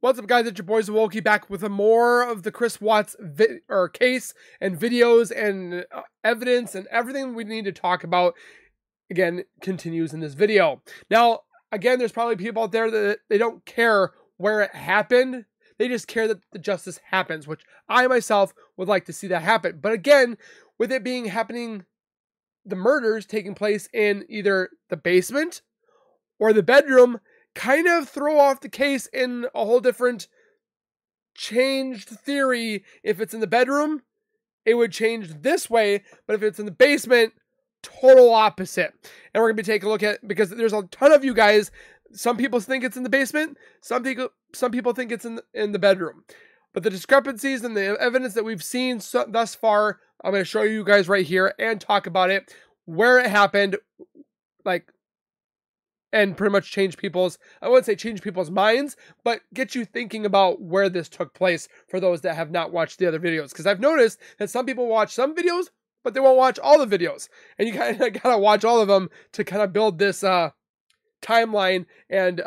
What's up, guys? It's your boys Wokey back with more of the Chris Watts case and videos and evidence and everything we need to talk about. Again, continues in this video. Now, again, there's probably people out there that they don't care where it happened. They just care that the justice happens, which I myself would like to see that happen. But again, with it happening, the murders taking place in either the basement or the bedroom, kind of throw off the case in a whole different changed theory. If it's in the bedroom, it would change this way, but if it's in the basement, total opposite. And we're going to be taking a look at, because there's a ton of you guys, some people think it's in the basement, some people think it's in the bedroom. But the discrepancies and the evidence that we've seen thus far, I'm going to show you guys right here and talk about it, where it happened, and pretty much change people's, I wouldn't say change people's minds, but get you thinking about where this took place for those that have not watched the other videos. Because I've noticed that some people watch some videos, but they won't watch all the videos. And you kind of gotta watch all of them to kind of build this timeline and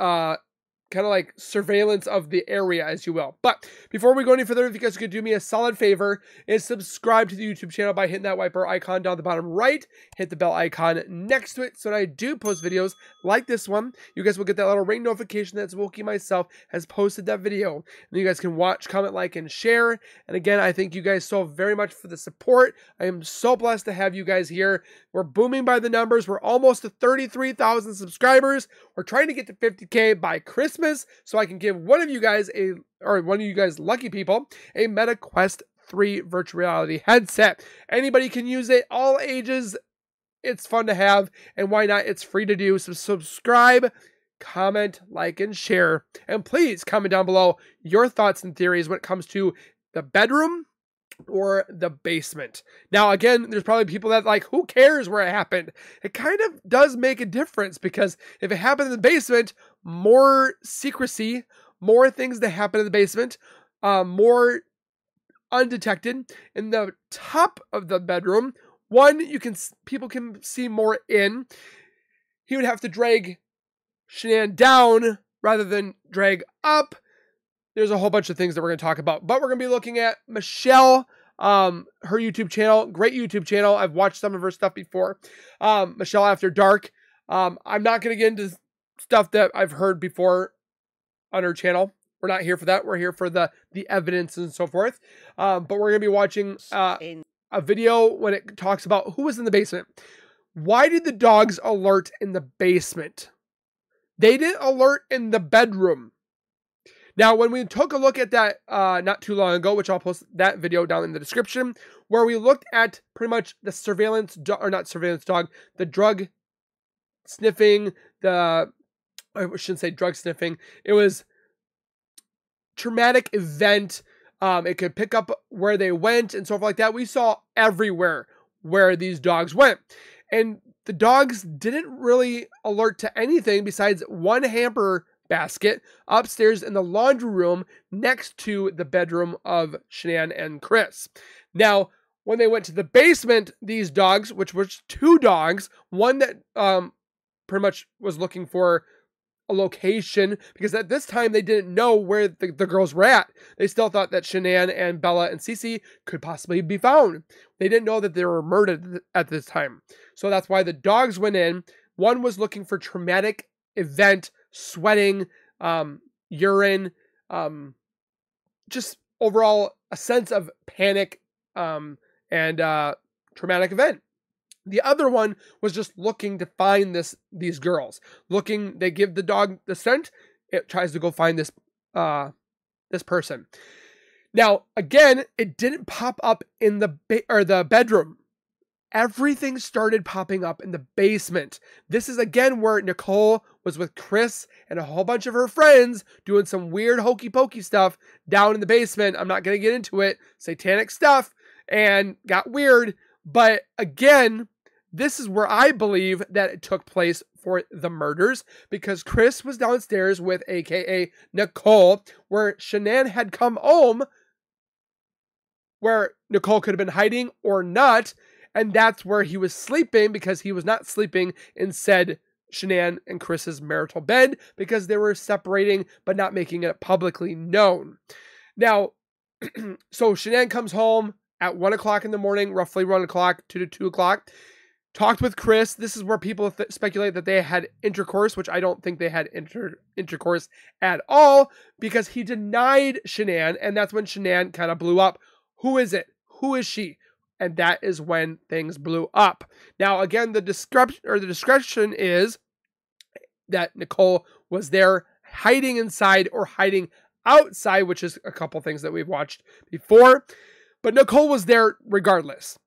kind of like surveillance of the area, as you will. But before we go any further, if you guys could do me a solid favor, is subscribe to the YouTube channel by hitting that wiper icon down the bottom right. Hit the bell icon next to it so when I do post videos like this one, you guys will get that little ring notification that Wokey myself has posted that video. And you guys can watch, comment, like, and share. And again, I thank you guys so very much for the support. I am so blessed to have you guys here. We're booming by the numbers. We're almost to 33,000 subscribers. We're trying to get to 50K by Christmas, so I can give one of you guys lucky people a Meta Quest 3 virtual reality headset. Anybody can use it, all ages. It's fun to have, and why not? It's free to do. So subscribe, comment, like, and share, and please comment down below your thoughts and theories when it comes to the bedroom or the basement. Now, again, there's probably people that like, who cares where it happened? It kind of does make a difference, because if it happened in the basement, more secrecy, more things that happen in the basement, more undetected. In the top of the bedroom, people can see more in. He would have to drag Shanann down rather than drag up. There's a whole bunch of things that we're going to talk about, but we're going to be looking at Michelle, her YouTube channel, great YouTube channel. I've watched some of her stuff before. Michelle After Dark. I'm not going to get into stuff that I've heard before on her channel. We're not here for that. We're here for the evidence and so forth. But we're going to be watching a video when it talks about who was in the basement. Why did the dogs alert in the basement? They didn't alert in the bedroom. Now, when we took a look at that not too long ago, which I'll post that video down in the description, where we looked at pretty much the surveillance, or not surveillance dog, the drug sniffing, I shouldn't say drug sniffing, it was traumatic event. It could pick up where they went and stuff like that. We saw everywhere where these dogs went. And the dogs didn't really alert to anything besides one hamper basket upstairs in the laundry room next to the bedroom of Shanann and Chris. Now, when they went to the basement, these dogs, which was two dogs, one that pretty much was looking for a location, because at this time they didn't know where the girls were at. They still thought that Shanann and Bella and Cece could possibly be found. They didn't know that they were murdered at this time. So that's why the dogs went in. One was looking for traumatic event, sweating, urine, just overall a sense of panic and traumatic event. The other one was just looking to find these girls. They give the dog the scent, it tries to go find this person. Now, again, it didn't pop up in the bedroom. Everything started popping up in the basement. This is again where Nicole was with Chris and a whole bunch of her friends doing some weird hokey pokey stuff down in the basement. I'm not going to get into it. Satanic stuff, and got weird. But again, this is where I believe that it took place for the murders, because Chris was downstairs with AKA Nicole, where Shanann had come home, where Nicole could have been hiding or not. And that's where he was sleeping, because he was not sleeping in said Shanann and Chris's marital bed because they were separating but not making it publicly known. Now, so Shanann comes home at 1 o'clock in the morning, roughly 1 o'clock, 2 to 2 o'clock. Talked with Chris. This is where people speculate that they had intercourse, which I don't think they had intercourse at all because he denied Shanann, and that's when Shanann kind of blew up. Who is it? Who is she? And that is when things blew up. Now, again, the discretion is that Nicole was there hiding inside or hiding outside, which is a couple things that we've watched before. But Nicole was there regardless.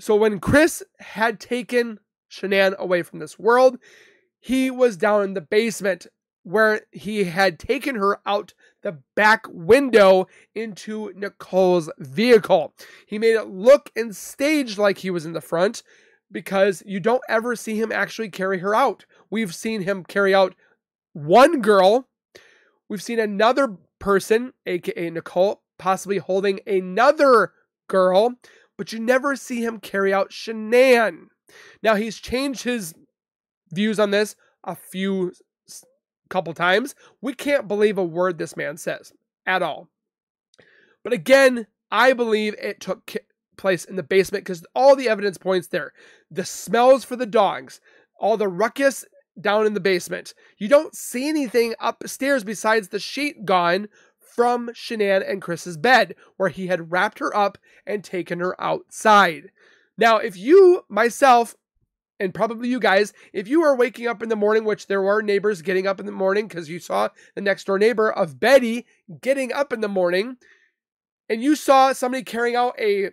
So when Chris had taken Shanann away from this world, he was down in the basement where he had taken her out the back window into Nicole's vehicle. He made it look and staged like he was in the front because you don't ever see him actually carry her out. We've seen him carry out one girl. We've seen another person, aka Nicole, possibly holding another girl, but you never see him carry out Shanann. Now, he's changed his views on this a couple times. We can't believe a word this man says at all. But again, I believe it took place in the basement because all the evidence points there. The smells for the dogs, all the ruckus down in the basement. You don't see anything upstairs besides the sheet gone from Shanann and Chris's bed where he had wrapped her up and taken her outside. Now, if you, myself, and probably you guys, if you are waking up in the morning, which there were neighbors getting up in the morning because you saw the next door neighbor of Betty getting up in the morning, and you saw somebody carrying out a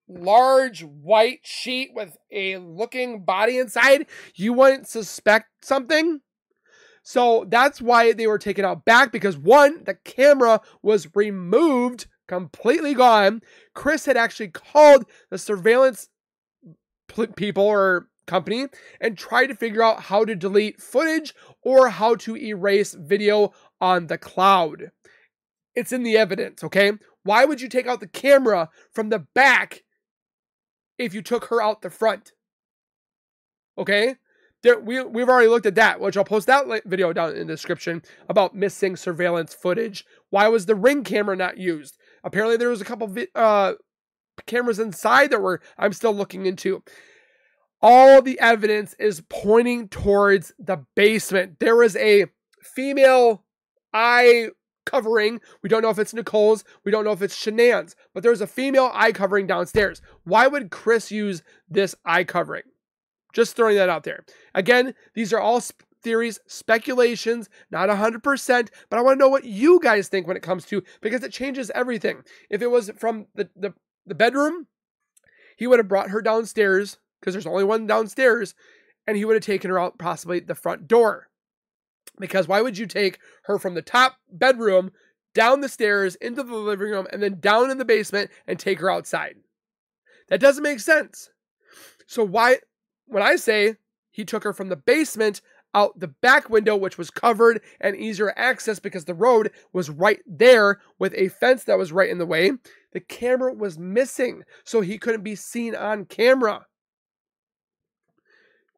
large white sheet with a looking body inside, you wouldn't suspect something. So that's why they were taken out back because one, the camera was removed, completely gone. Chris had actually called the surveillance people or company and tried to figure out how to delete footage or how to erase video on the cloud. It's in the evidence, okay? Why would you take out the camera from the back if you took her out the front? Okay? We've already looked at that, which I'll post that video down in the description about missing surveillance footage. Why was the Ring camera not used? Apparently there was a couple cameras inside that I'm still looking into. All the evidence is pointing towards the basement. There is a female eye covering. We don't know if it's Nicole's. We don't know if it's Shanann's. But there's a female eye covering downstairs. Why would Chris use this eye covering? Just throwing that out there. Again, these are all theories, speculations, not 100%, but I want to know what you guys think when it comes to, because it changes everything. If it was from the bedroom, he would have brought her downstairs, because there's only one downstairs, and he would have taken her out possibly the front door. Because why would you take her from the top bedroom, down the stairs, into the living room, and then down in the basement and take her outside? That doesn't make sense. So why... When I say he took her from the basement out the back window, which was covered and easier access because the road was right there with a fence that was right in the way, the camera was missing, so he couldn't be seen on camera.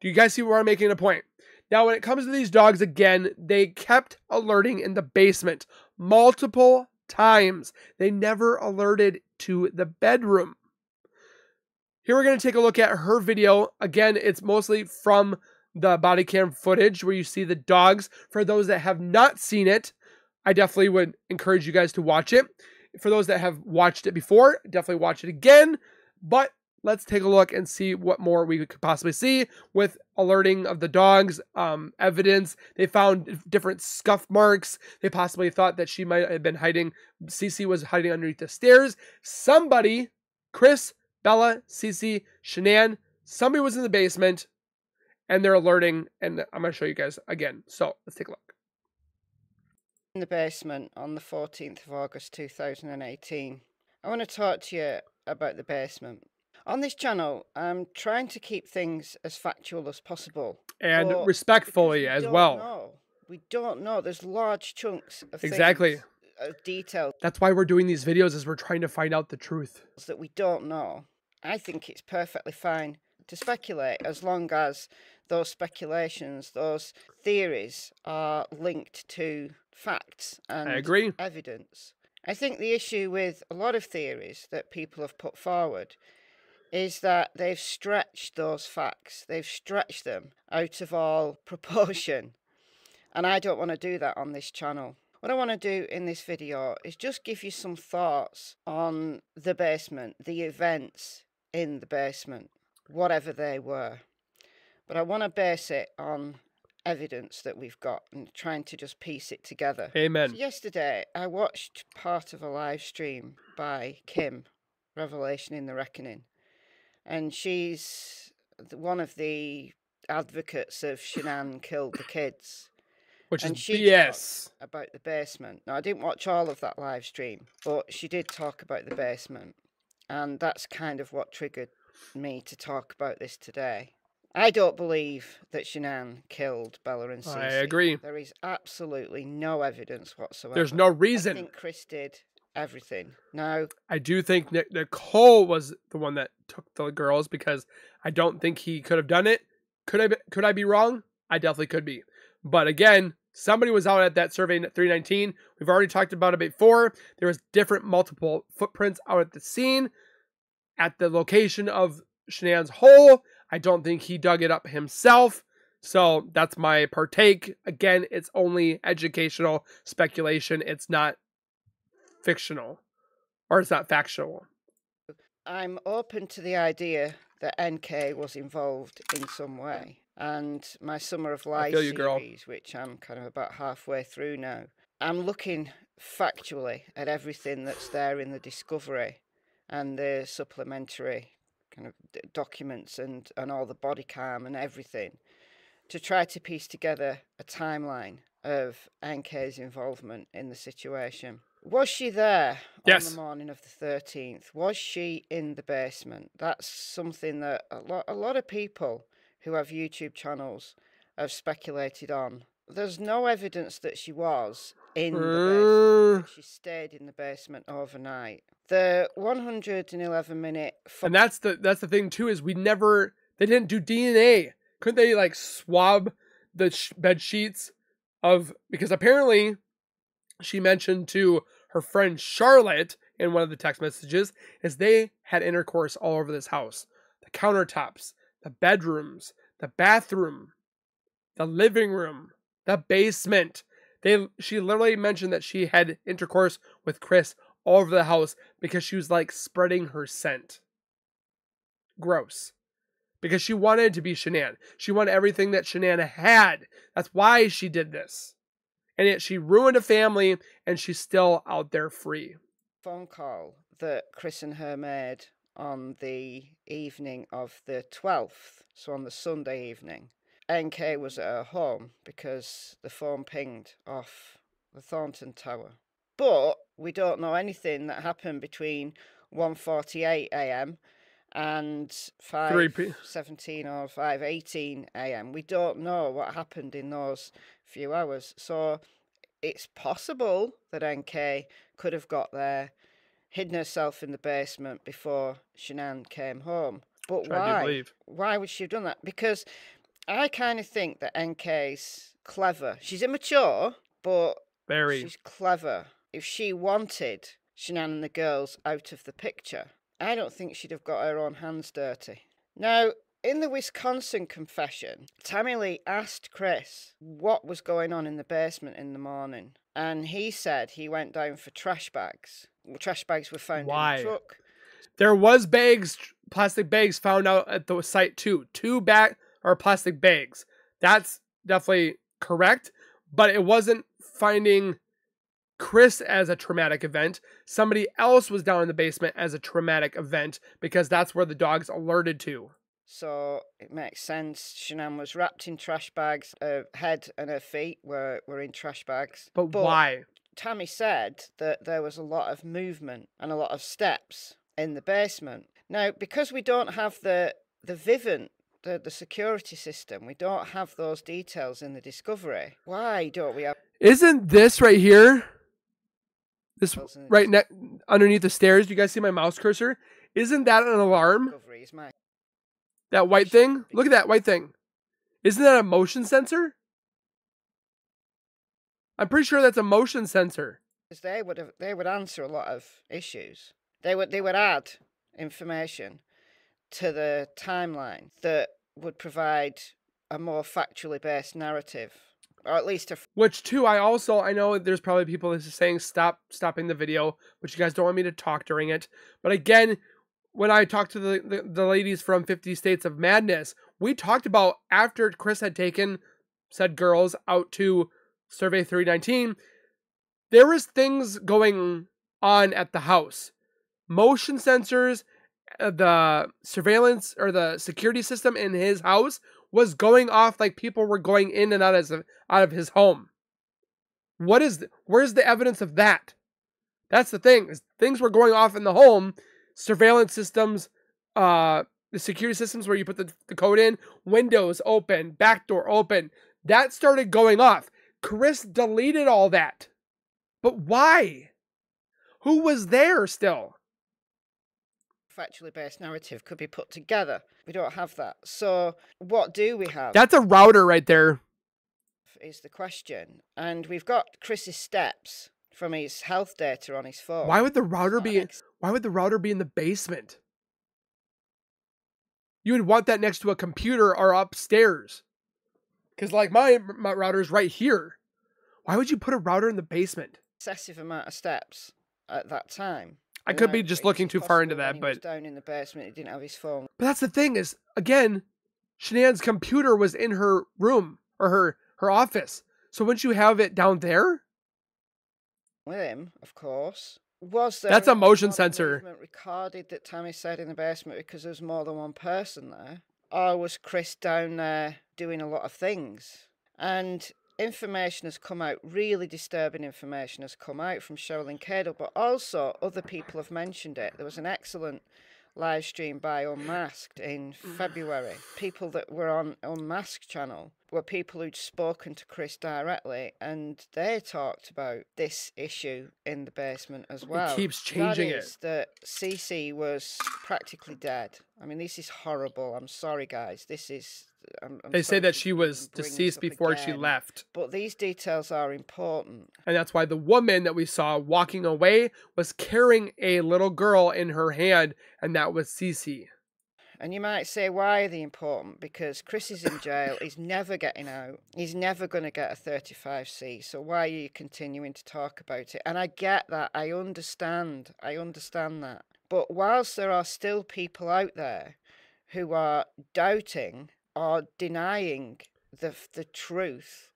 Do you guys see where I'm making a point? Now, when it comes to these dogs, again, they kept alerting in the basement multiple times. They never alerted to the bedroom. Here we're going to take a look at her video. Again, it's mostly from the body cam footage where you see the dogs. For those that have not seen it, I definitely would encourage you guys to watch it. For those that have watched it before, definitely watch it again. But let's take a look and see what more we could possibly see with alerting of the dogs, evidence. They found different scuff marks. They possibly thought that she might have been hiding. Cece was hiding underneath the stairs. Somebody, Chris, Bella, Cece, Shanann, somebody was in the basement, and they're alerting, and I'm going to show you guys again. So, let's take a look. In the basement on the 14th of August 2018. I want to talk to you about the basement. On this channel, I'm trying to keep things as factual as possible. And respectfully as well. We don't know. There's large chunks of exactly. Detail. That's why we're doing these videos, is we're trying to find out the truth. That we don't know. I think it's perfectly fine to speculate, as long as those speculations, those theories are linked to facts and I agree. evidence. I think the issue with a lot of theories that people have put forward is that they've stretched those facts, they've stretched them out of all proportion. And I don't want to do that on this channel. What I want to do in this video is just give you some thoughts on the basement, the events in the basement, whatever they were. But I want to base it on evidence that we've got and trying to just piece it together. Amen. So yesterday, I watched part of a live stream by Kim, Revelation in the Reckoning. And she's one of the advocates of Shanann killed the kids. Which and is she BS. talked about the basement. Now, I didn't watch all of that live stream, but she did talk about the basement. And that's kind of what triggered me to talk about this today. I don't believe that Shanann killed Bella and Cece. I agree. There is absolutely no evidence whatsoever. There's no reason. I think Chris did everything. Now, I do think Nicole was the one that took the girls, because I don't think he could have done it. Could I be wrong? I definitely could be. But again, somebody was out at that survey at 319. We've already talked about it before. There was different multiple footprints out at the scene, at the location of Shanann's hole. I don't think he dug it up himself. So that's my partake. Again, it's only educational speculation. It's not fictional, or it's not factual. I'm open to the idea that NK was involved in some way. And my Summer of Life series, which I'm kind of about halfway through now, I'm looking factually at everything that's there in the discovery and the supplementary kind of documents and all the body cam and everything, to try to piece together a timeline of NK's involvement in the situation. Was she there on the morning of the 13th? Was she in the basement? That's something that a lot of people who have YouTube channels have speculated on. There's no evidence that she was in the basement. She stayed in the basement overnight. The 111-minute... And that's the thing too, is they didn't do DNA. Couldn't they like swab the bed sheets of, because apparently she mentioned to her friend Charlotte in one of the text messages, is they had intercourse all over this house. The countertops, the bedrooms, the bathroom, the living room, the basement. She literally mentioned that she had intercourse with Chris all over the house because she was like spreading her scent. Gross. Because she wanted to be Shanann. She wanted everything that Shanann had. That's why she did this. And yet she ruined a family, and she's still out there free. Phone call that Chris and her made on the evening of the 12th, so on the Sunday evening. NK was at her home because the phone pinged off the Thornton Tower. But we don't know anything that happened between 1:48 a.m. and 5:17 or 5:18 a.m. We don't know what happened in those few hours. So it's possible that NK could have got there, hidden herself in the basement before Shanann came home. But why? Why would she have done that? Because I kind of think that NK's clever. She's immature, but she's clever. If she wanted Shanann and the girls out of the picture, I don't think she'd have got her own hands dirty. Now, in the Wisconsin confession, Tammy Lee asked Chris what was going on in the basement in the morning. And he said he went down for trash bags. Trash bags were found in the truck. There was plastic bags found out at the site too. 2 plastic bags. That's definitely correct. But it wasn't finding Chris as a traumatic event. Somebody else was down in the basement as a traumatic event, because that's where the dogs alerted to. So it makes sense. Shanann was wrapped in trash bags. Her head and her feet were in trash bags. But why? Tammy said that there was a lot of movement and a lot of steps in the basement. Now, because we don't have the Vivint, the security system, we don't have those details in the discovery. Why don't we have... Isn't this right here? This right underneath the stairs. Do you guys see my mouse cursor? Isn't that an alarm? That white thing? Look at that white thing. Isn't that a motion sensor? I'm pretty sure that's a motion sensor. Because they would answer a lot of issues. They would add information to the timeline that would provide a more factually based narrative, or at least a. Which too, I know there's probably people that are saying stopping the video, but you guys don't want me to talk during it. But again, when I talked to the ladies from 50 States of Madness, we talked about after Chris had taken said girls out to Survey 319, there was things going on at the house. Motion sensors, the surveillance or the security system in his house was going off like people were going in and out of his home. Where's the evidence of that? That's the thing. Things were going off in the home. Surveillance systems, the security systems where you put the code in, windows open, back door open. That started going off. Chris deleted all that. But why? Who was there still? Factually based narrative could be put together. We don't have that. So what do we have? That's a router right there. Is the question. And we've got Chris's steps from his health data on his phone. Why would the router be in the basement? You would want that next to a computer or upstairs. Because like my router's right here. Why would you put a router in the basement? Excessive amount of steps at that time. I could be just looking too far into that, but he was down in the basement, he didn't have his phone. But that's the thing is, again, Shanann's computer was in her room or her office. So wouldn't you have it down there? With him, of course. Was there That's a motion sensor recorded that Tammy said in the basement because there was more than one person there? Or was Chris down there doing a lot of things? And information has come out, really disturbing information has come out from Sherilyn Cadle, but also other people have mentioned it. There was an excellent live stream by Unmasked in February. People that were on Unmasked channel were people who'd spoken to Chris directly, and they talked about this issue in the basement as well. It keeps changing that Cece was practically dead. I mean, this is horrible. I'm sorry, guys. This is... They say that she was deceased before she left. But these details are important. And that's why the woman that we saw walking away was carrying a little girl in her hand, and that was Cece. And you might say, why are they important? Because Chris is in jail. He's never getting out. He's never going to get a 35C. So why are you continuing to talk about it? And I get that. I understand. That. But whilst there are still people out there who are doubting or denying the truth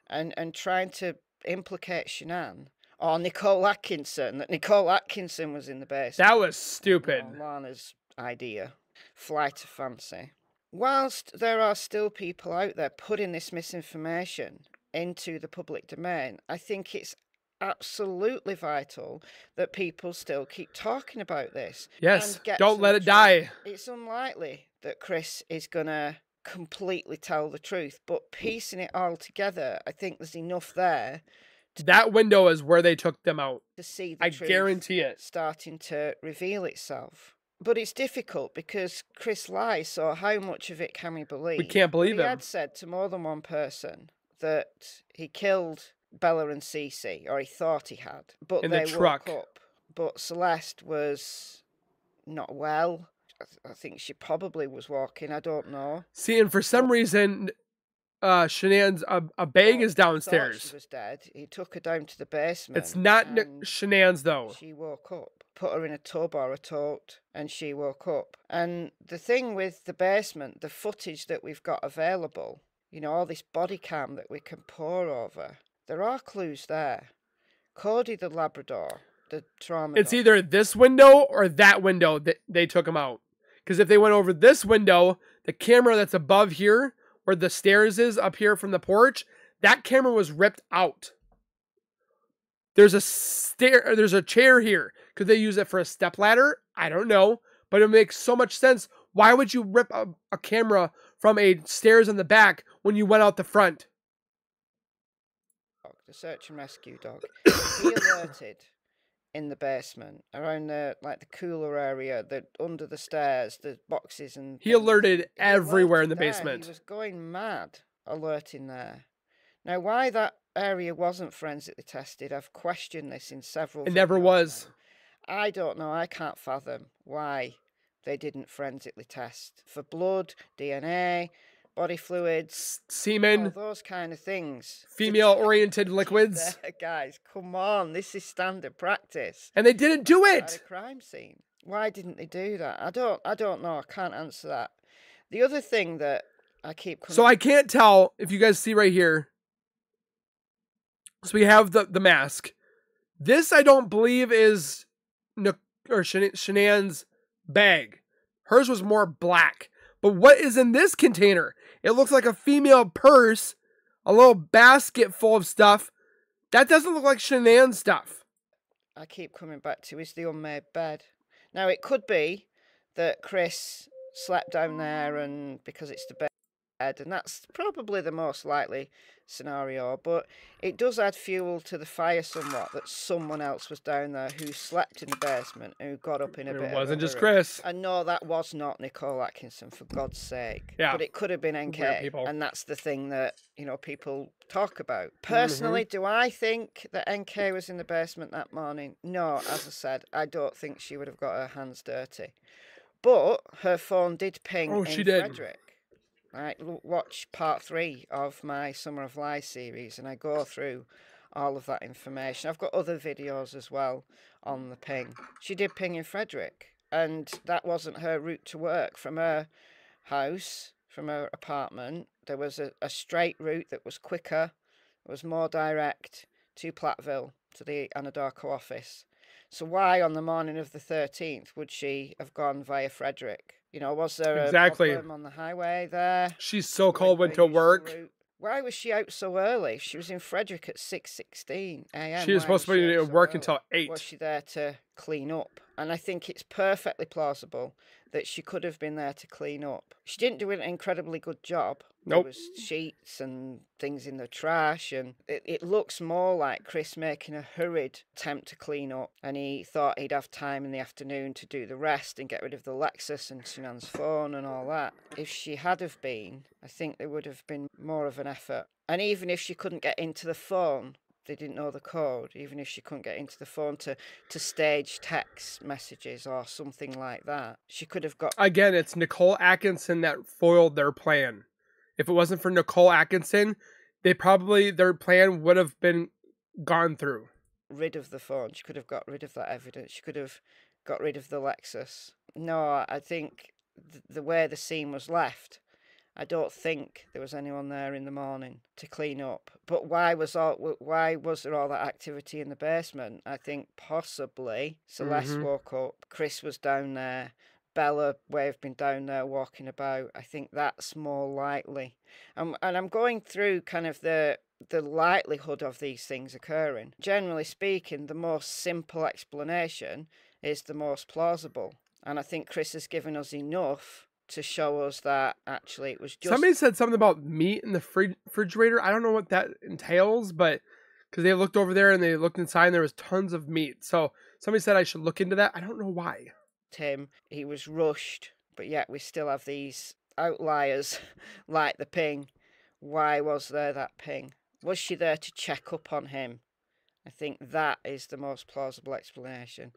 and trying to implicate Shanann or Nicole Atkinson, that Nicole Atkinson was in the basement. That was stupid. Lana's idea. Flight of fancy. Whilst there are still people out there putting this misinformation into the public domain, I think it's absolutely vital that people still keep talking about this. Yes, don't let it die. It's unlikely that Chris is going to completely tell the truth, but piecing it all together, I think there's enough there. That window is where they took them out. To see the truth guarantee it. Starting to reveal itself. But it's difficult because Chris lies, so how much of it can we believe? We can't believe him. He had said to more than one person that he killed Bella and Cece, or he thought he had. But in they the truck. woke up. But Celeste was not well. I think she probably was walking. I don't know. See, and for some reason, Shanann's a bag is downstairs. She was dead. He took her down to the basement. It's not Shanann's though. She woke up, put her in a tub or a tote, and she woke up. And the thing with the basement, the footage that we've got available, you know, all this body cam that we can pour over, there are clues there. Cody the Labrador, the trauma. It's either this window or that window that they took him out. Because if they went over this window, the camera that's above here, where the stairs is up here from the porch, that camera was ripped out. There's a chair here. Could they use it for a stepladder? I don't know. But it makes so much sense. Why would you rip a camera from a stairs in the back when you went out the front? The search and rescue dog. He alerted in the basement, around the cooler area, the under the stairs, the boxes and He things. alerted everywhere in the there. basement. He was going mad alerting there. Now, why that area wasn't forensically tested, I've questioned this in several It never videos was. now. I don't know. I can't fathom why they didn't forensically test for blood, DNA, body fluids, semen, all those kind of things. Female-oriented liquids. Guys, come on. This is standard practice. And they didn't do At it. a crime scene. Why didn't they do that? I don't know. I can't answer that. The other thing that I keep coming So I can't tell if you guys see right here. So we have the mask. This I don't believe is Shanann's bag. Hers was more black. But what is in this container? It looks like a female purse, a little basket full of stuff. That doesn't look like Shanann's stuff. I keep coming back to is the unmade bed. Now, it could be that Chris slept down there and because it's the bed, and that's probably the most likely scenario, but it does add fuel to the fire somewhat that someone else was down there who slept in the basement, who got up in a bit of a hurry. It wasn't just Chris. And no, that was not Nicole Atkinson, for God's sake. Yeah. But it could have been NK, and that's the thing that, you know, people talk about. Personally, do I think that NK was in the basement that morning? No, as I said, I don't think she would have got her hands dirty. But her phone did ping in Frederick. Right, watch part 3 of my Summer of Lies series, and I go through all of that information. I've got other videos as well on the ping. She did ping in Frederick, and that wasn't her route to work. From her house, from her apartment, there was a straight route that was quicker, it was more direct to Platteville, to the Anadarko office. So why on the morning of the 13th would she have gone via Frederick? You know, was there a problem on the highway there? She's so cold, went to work. Why was she out so early? She was in Frederick at 6:16 a.m. She was supposed to be at work until 8. Was she there to clean up? And I think it's perfectly plausible that she could have been there to clean up. She didn't do an incredibly good job. Nope. There was sheets and things in the trash, and it looks more like Chris making a hurried attempt to clean up, and he thought he'd have time in the afternoon to do the rest and get rid of the Lexus and Sunan's phone and all that. If she had have been, I think there would have been more of an effort. And even if she couldn't get into the phone, they didn't know the code, even if she couldn't get into the phone to stage text messages or something like that, she could have got... Again, it's Nicole Atkinson that foiled their plan. If it wasn't for Nicole Atkinson, their plan would have been gone through. Rid of the phone. She could have got rid of that evidence. She could have got rid of the Lexus. No, I think the way the scene was left, I don't think there was anyone there in the morning to clean up. But why was there all that activity in the basement? I think possibly Celeste woke up, Chris was down there, Bella may have been down there walking about. I think that's more likely. And I'm going through kind of the likelihood of these things occurring. Generally speaking, the most simple explanation is the most plausible. And I think Chris has given us enough to show us that actually it was just... Somebody said something about meat in the refrigerator. I don't know what that entails, but because they looked over there and they looked inside and there was tons of meat. So somebody said I should look into that. I don't know why. Him, he was rushed, but yet we still have these outliers like the ping. Why was there that ping? Was she there to check up on him? I think that is the most plausible explanation.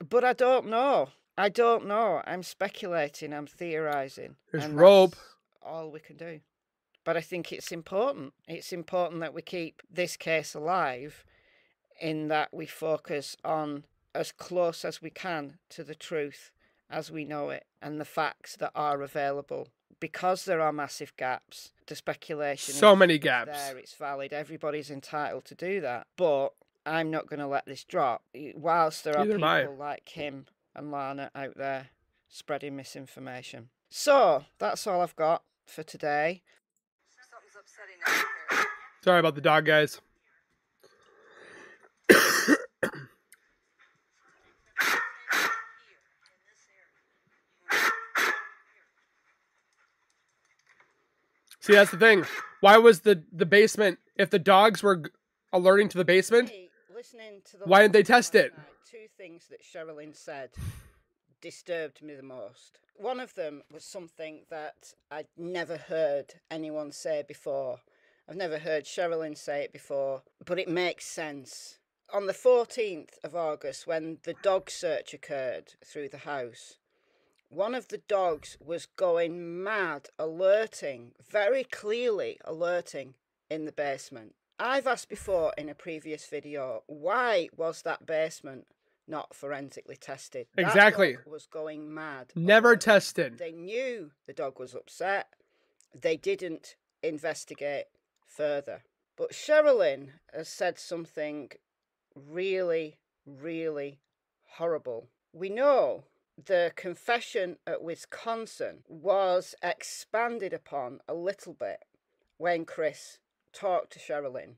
But I don't know. I'm speculating, I'm theorising. There's rope. That's all we can do. But I think it's important. It's important that we keep this case alive, in that we focus on as close as we can to the truth as we know it and the facts that are available. Because there are massive gaps, the speculation many gaps. There, it's valid. Everybody's entitled to do that. But I'm not going to let this drop. Whilst there are people like him and Lana out there spreading misinformation. So, that's all I've got for today. Something's upsetting out here. Sorry about the dog, guys. See, that's the thing. Why was the basement, if the dogs were alerting to the basement, Listening to the why didn't they test it? two things that Sherilyn said disturbed me the most. One of them was something that I'd never heard anyone say before. I've never heard Sherilyn say it before, but it makes sense. On the 14th of August, when the dog search occurred through the house, one of the dogs was going mad, alerting, very clearly alerting in the basement. I've asked before in a previous video, why was that basement not forensically tested? Exactly. That dog was going mad. Never tested. They knew the dog was upset. They didn't investigate further. But Sherilyn has said something really, really horrible. We know the confession at Wisconsin was expanded upon a little bit when Chris talked to Sherilyn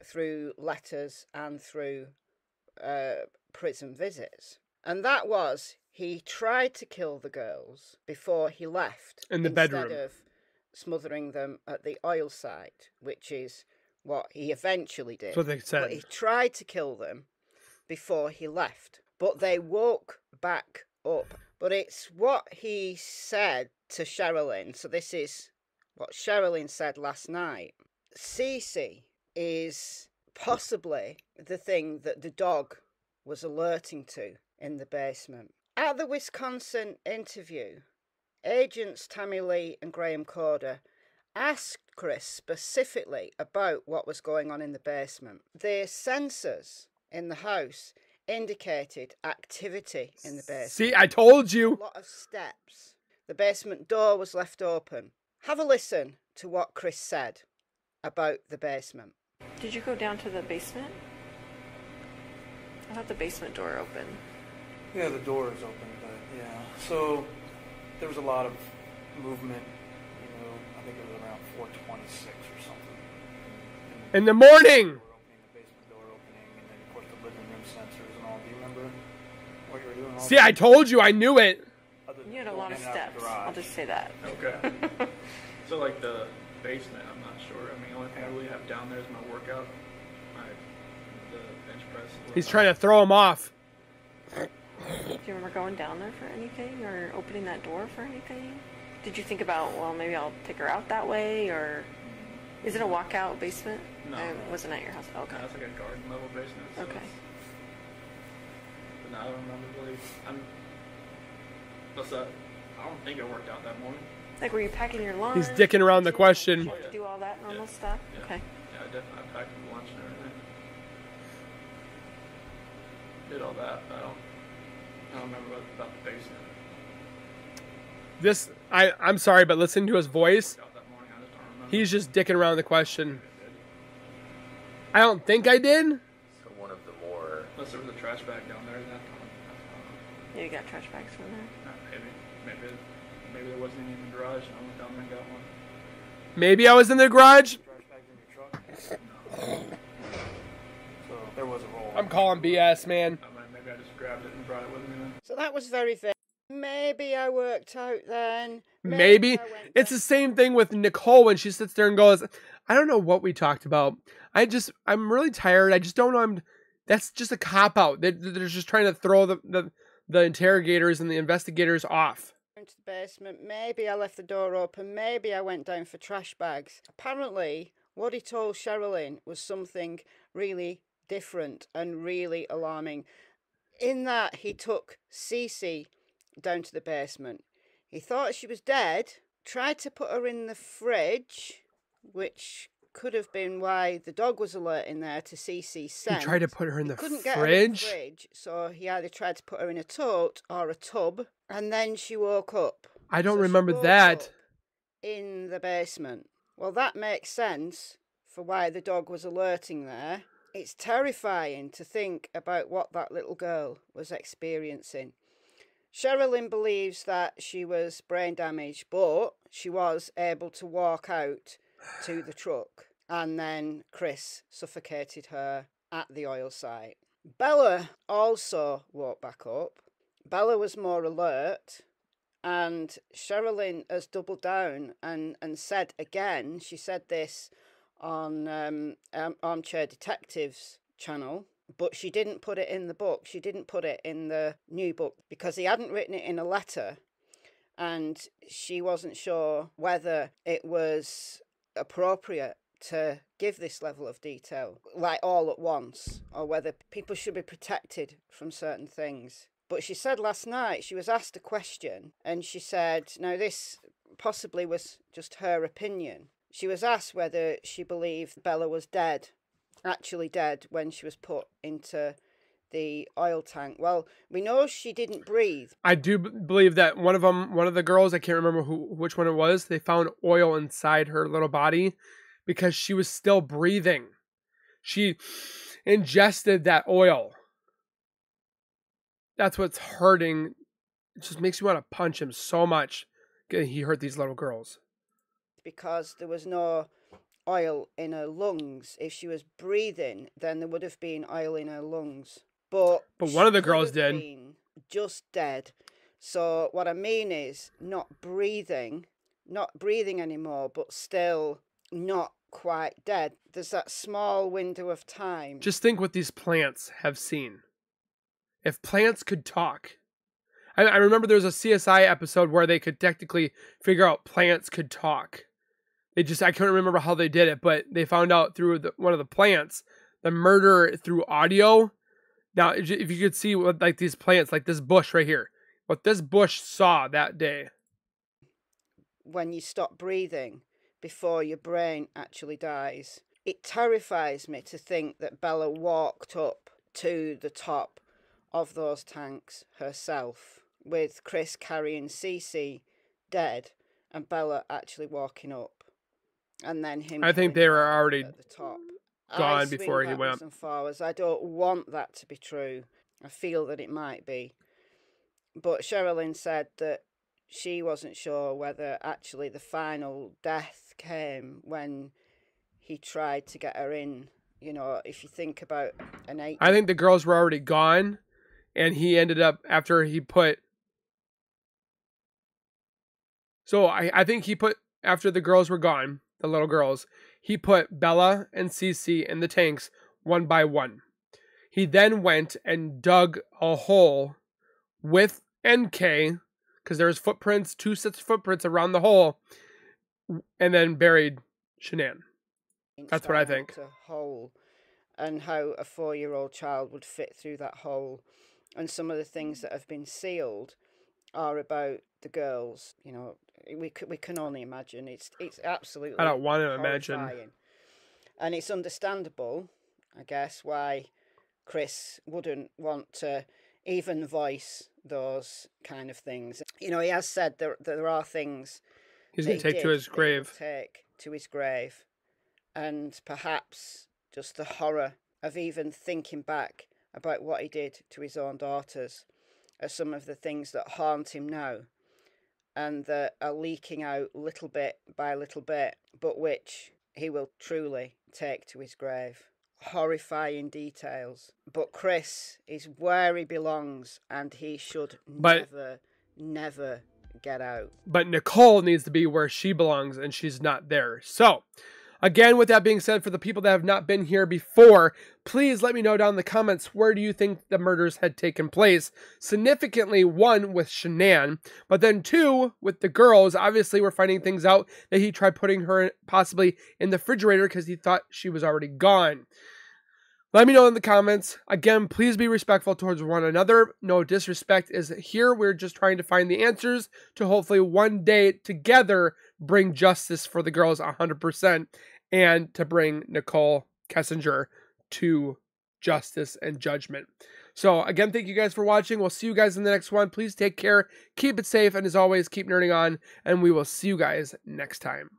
through letters and through prison visits. And that was, he tried to kill the girls before he left. In the bedroom. Instead of smothering them at the oil site, which is what he eventually did. That's what they said. But he tried to kill them before he left. But they woke back up. But it's what he said to Sherilyn. So this is what Sherilyn said last night. Cece is possibly the thing that the dog was alerting to in the basement. At the Wisconsin interview, agents Tammy Lee and Graham Corder asked Chris specifically about what was going on in the basement. The sensors in the house indicated activity in the basement. See, I told you. A lot of steps. The basement door was left open. Have a listen to what Chris said about the basement. Did you go down to the basement? I thought the basement door open. Yeah, the door is open, but yeah. So there was a lot of movement. You know, I think it was around 4:26 or something. In the morning. The basement door opening, and then of course the living room sensors and all. Do you remember what you were doing? See, I told you. I knew it. You had a lot of steps. I'll just say that. Okay. So like the basement, I'm not sure. I mean, the only thing I really have down there is my workout, the bench press. He's trying to throw him off. Do you remember going down there for anything or opening that door for anything? Did you think about, well, maybe I'll take her out that way, or is it a walkout basement? No. I wasn't at your house. Okay. No, it's like a garden level basement. So Okay. But no, I don't remember really. I don't think I worked out that morning. Like, were you packing your lunch? He's dicking around the Did you question. have to do all that normal stuff? Yeah. Okay. Yeah, I definitely packed lunch and everything. Did all that, but I don't remember about the basement. This, I'm sorry, but listen to his voice. Worked out that morning, I just don't remember. He's just dicking around the question. I don't think I did. So one of the more... Unless there was a trash bag down there at that time. Yeah, you got trash bags from there. Maybe there wasn't any in the garage, and I went down there and got one. Maybe I was in the garage. Trash bags in your truck. No. So there was a roll. I'm calling BS, man. Maybe I just grabbed it and brought it with me then. So that was very vague. Maybe I worked out then. Maybe. I went It's down. the same thing with Nicole when she sits there and goes, I don't know what we talked about. I'm really tired. I just don't know. That's just a cop out. They're just trying to throw the interrogators and the investigators off. Into the basement. Maybe I left the door open. Maybe I went down for trash bags. Apparently, what he told Sherilyn was something really different and really alarming. In that, he took Cece down to the basement. He thought she was dead, tried to put her in the fridge, which could have been why the dog was alerting there to Cece's scent. He tried to put her in the Couldn't get her in the fridge. fridge, so he either tried to put her in a tote or a tub, and then she woke up. I don't So she remember woke that. up in the basement. Well, that makes sense for why the dog was alerting there. It's terrifying to think about what that little girl was experiencing. Sherilyn believes that she was brain damaged, but she was able to walk out to the truck, and then Chris suffocated her at the oil site. Bella also woke back up. Bella was more alert, and Sherilyn has doubled down and said again, she said this on Armchair Detectives channel, but she didn't put it in the book. She didn't put it in the new book because he hadn't written it in a letter, and she wasn't sure whether it was appropriate to give this level of detail, like all at once, or whether people should be protected from certain things. But she said last night, she was asked a question, and she said, now this possibly was just her opinion. She was asked whether she believed Bella was dead, actually dead, when she was put into the oil tank. Well, we know she didn't breathe. I do believe that one of the girls, I can't remember which one it was, they found oil inside her little body because she was still breathing. She ingested that oil. That's what's hurting. It just makes you want to punch him so much. He hurt these little girls. Because there was no oil in her lungs. If she was breathing, then there would have been oil in her lungs. But one of the girls did. Been just dead. So what I mean is not breathing anymore, but still not quite dead. There's that small window of time. Just think what these plants have seen. If plants could talk. I remember there was a CSI episode where they could technically figure out plants could talk. I couldn't remember how they did it, but they found out through one of the plants, the murder through audio. Now, if you could see what, like these plants, like this bush right here, what this bush saw that day. When you stop breathing before your brain actually dies. It terrifies me to think that Bella walked up to the top of those tanks herself, with Chris carrying Cece dead and Bella actually walking up, and then him. I think they were already at the top, gone before he went. And forwards. I don't want that to be true. I feel that it might be, but Sherilyn said that she wasn't sure whether actually the final death came when he tried to get her in. You know, if you think about an 8. I think the girls were already gone, and he ended up after he put. So I think he put, after the girls were gone, the little girls, he put Bella and Cece in the tanks one by one. He then went and dug a hole with NK, because there was footprints, 2 sets of footprints around the hole, and then buried Shanann. That's what I think. A hole, and how a 4-year-old child would fit through that hole. And some of the things that have been sealed are about the girls. You know, we can only imagine. It's absolutely. I don't want to imagine. And it's understandable, I guess, why Chris wouldn't want to even voice those kind of things. You know, he has said there are things he's going to take to his grave. Take to his grave, and perhaps just the horror of even thinking back about what he did to his own daughters are some of the things that haunt him now, and that are leaking out little bit by little bit, but which he will truly take to his grave. Horrifying details. But Chris is where he belongs, and he should never get out. But Nicole needs to be where she belongs, and she's not there. So, again, with that being said, for the people that have not been here before, please let me know down in the comments, where do you think the murders had taken place? Significantly, 1, with Shanann, but then 2, with the girls. Obviously, we're finding things out that he tried putting her possibly in the refrigerator because he thought she was already gone. Let me know in the comments. Again, please be respectful towards one another. No disrespect is here. We're just trying to find the answers to hopefully one day together bring justice for the girls 100%, and to bring Nicole Kessinger to justice and judgment. So again, thank you guys for watching. We'll see you guys in the next one. Please take care, keep it safe, and as always, keep nerding on, and we will see you guys next time.